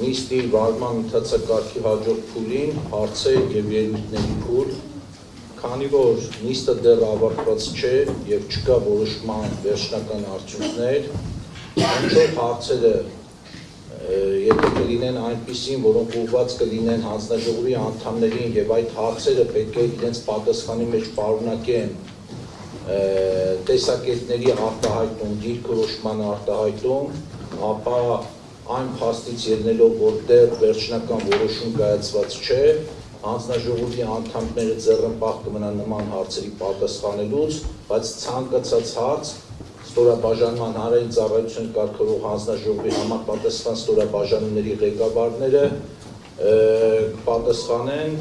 նիստի վարման ընթացակարգի հաջորդ փուլին հարցեր եւ ելույթների փուլ, քանի որ նիստը դեռ ավարտված չէ եւ չկա որոշման վերջնական արդյունքներ, հենց հարցերը եթե կլինեն այնպիսին, որոնք ուղղված կլինեն հանձնաժողովի անդամներին եւ այդ հարցերը պետք է իրենց պատասխանի մեջ պարունակեն տեսակետների արտահայտում, դիրքորոշման արտահայտում, ապա այն փաստից ելնելով, որ դեռ վերջնական որոշում կայացված չէ, հանձնաժողովի անդամները ձեռնպահ կմնան նման հարցերի պատասխանելուց, բայց ցանկացած հարց ստորաբաժանման հանրային ծառայություն կարգավորող հանձնաժողովի համապատասխան ստորաբաժանումների ղեկավարները կպատասխանեն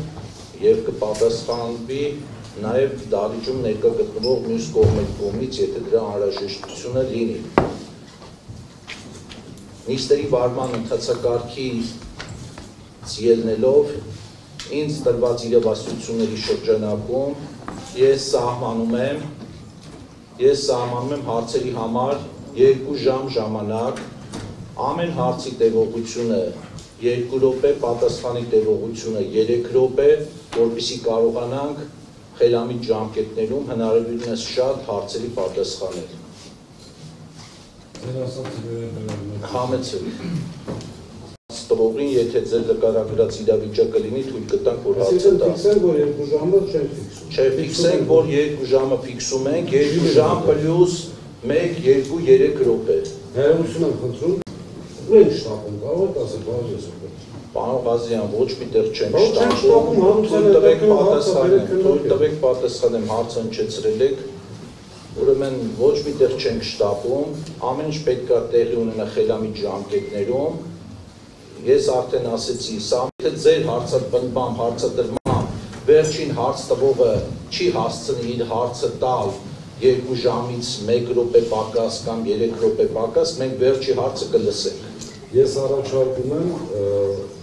եւ կպատասխանվի նաեւ դահլիճում ներկա գտնվող մյուս կողմից, եթե դրա անհրաժեշտությունը լինի։ Նիստերի վարման ընթացակարգից ելնելով ինձ տրված իրավասությունների շրջանակում ես սահմանում եմ հարցերի համար 2 ժամ ժամանակ, ամեն հարցի տևողությունը 2 րոպե, պատասխանի տևողությունը 3 րոպե, որպեսզի կարողանանք խելամիտ ժամկետներում հնարավորինս շատ հարցերի պատասխանել։ Համեցեք։ Տվողին, եթե ձեր նկարագրած իրավիճակը լինի, թույլ կտանք, որ հարցը տա։ Ֆիքսենք, որ 2 ժամը չենք ֆիքսում։ Չէ, ֆիքսենք, որ 2 ժամը ֆիքսում ենք, 2 ժամ պլյուս 1, 2, 3 րոպե։ Հերոսություն եմ խնդրում, ուրեն շտապում, կարող եք ասել, բաղ ես ուղղել։ Պարոն Ղազյան, ոչ մի տեղ չեմ շտապում, թույլ տվեք պատասխանեմ, հարցը հնչեցրել եք, ուրեմն ոչ մի տեղ չենք շտապում, ամեն ինչ պետք է տեղի ունենա խելամիտ ժամկետներում, ես արդեն ասեցի, սա եթե ձեր հարցադրմամբ վերջին հարց տվողը չի հասցնի իր հարցը տալ 2 ժամից 1 րոպե պակաս կամ 3 րոպե պակաս, մենք վերջի հարցը կլսենք։ Ես առաջարկում եմ,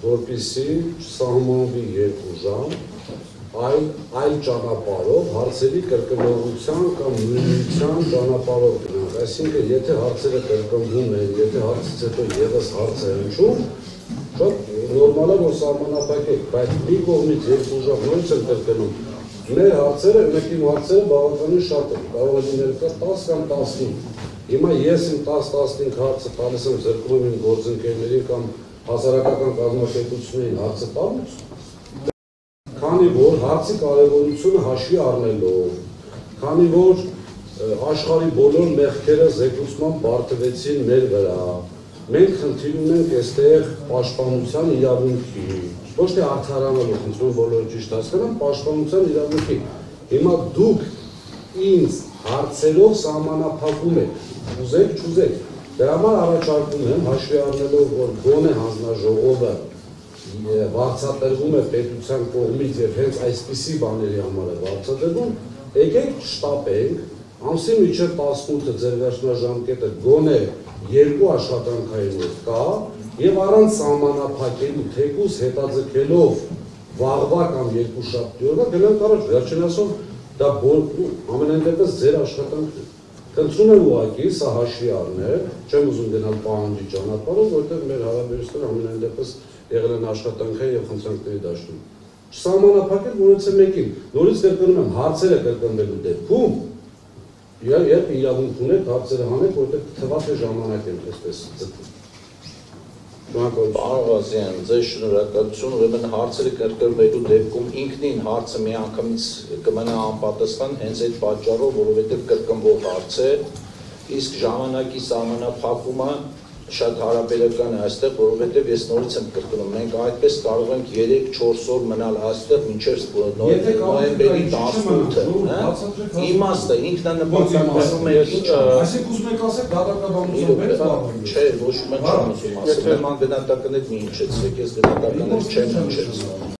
որպեսզի սահմանվի 2 ժամ, այլ ճանապարհով հարցերի կրկնողության կամ նույնության ճանապարհով գնանք, այսինքն եթե հարցերը կրկնվում են, եթե հարցից հետո եւս հարց է հնչում, շատ նորմալ է, որ սահմանափակեք, բայց մի կողմից 2 ժամ նույնց են կրկնում, մեր հարցերը, մեկին հարցերը բավականին շատ են, կարող է լինել 10 կամ 15, հիմա ես իմ 10-15 հարցը տալիս եմ զրկում եմ իմ գործընկերներին կամ հասարակական կազմակերպություններին հարցը տալուց, քանի որ հարցի կարևորությունը հաշվի առնելով, քանի որ աշխարհի բոլոր մեղքերը զեկուցման բարդվեցին մեր վրա, մենք խնդիր ունենք այստեղ պաշտպանության իրավունքի, ոչ թե արդարանալու, խնդրում բոլորը ճիշտ հասկանան, պաշտպանության իրավունքի։ Հիմա դուք ինձ հարցերով սահմանափակում եք, ուզեք, չուզեք, դրա համար առաջարկում եմ հաշվի առնելով, որ գոնե հանձնաժողովը վարձատրվում է պետության կողմից եւ հենց այսպիսի բաների համար է վարձատրվում, եկեք շտապենք, ամսի միջև 18-ը ձեր վերջնաժամկետը գոնե 2 աշխատանքային օր կա եւ առանց սահմանափակելու թեկուզ հետաձգելով վաղվա կամ 2 շաբթի օրվա գնանք առաջ, վերջին ասում դա ամենայն դեպս ձեր աշխատանքն է։ Խնդրում եմ ուղղակի սա հաշվի առնել, չեմ ուզում գնալ պահանջի ճանապարհով, որտեղ մեր հարաբերությունները ամենայն դեպս եղել են աշխատանքային եւ խնդրանքների դաշտում։ Չսահմանափակել որոնց է մեկին, նորից կրկնում եմ, հարցերը կրկնվելու դեպքում երբ իրավունք ունեք հարցերը հանեք, որտեղ թվա թե ժամանակ են այսպես ձգվում։ Պարոն Ղազյան, ձեր շնորհակալություն, ուրեմն հարցերը կրկնվելու դեպքում ինքնին հարցը միանգամից կմնա անպատասխան հենց այդ պատճառով, որովհետև կրկնվող հարց է, իսկ ժամանակի սահմանափակումը շատ հարաբերական է այստեղ, որովհետև ես նորից եմ կրկնում, մենք այդպես կարող ենք 3-4 օր մնալ այստեղ մինչև նոյեմբերի 18-ը, իմաստը, ինքնանպատակում է ինչ է։ Այսինքն ուզում եք ասեք դատական բանություն Չէ, ոչ մենք չեմ ուզում ասել, նման գնահատականներ մի հնչեցրեք, ես գնահատականներ չեմ հնչեցնում։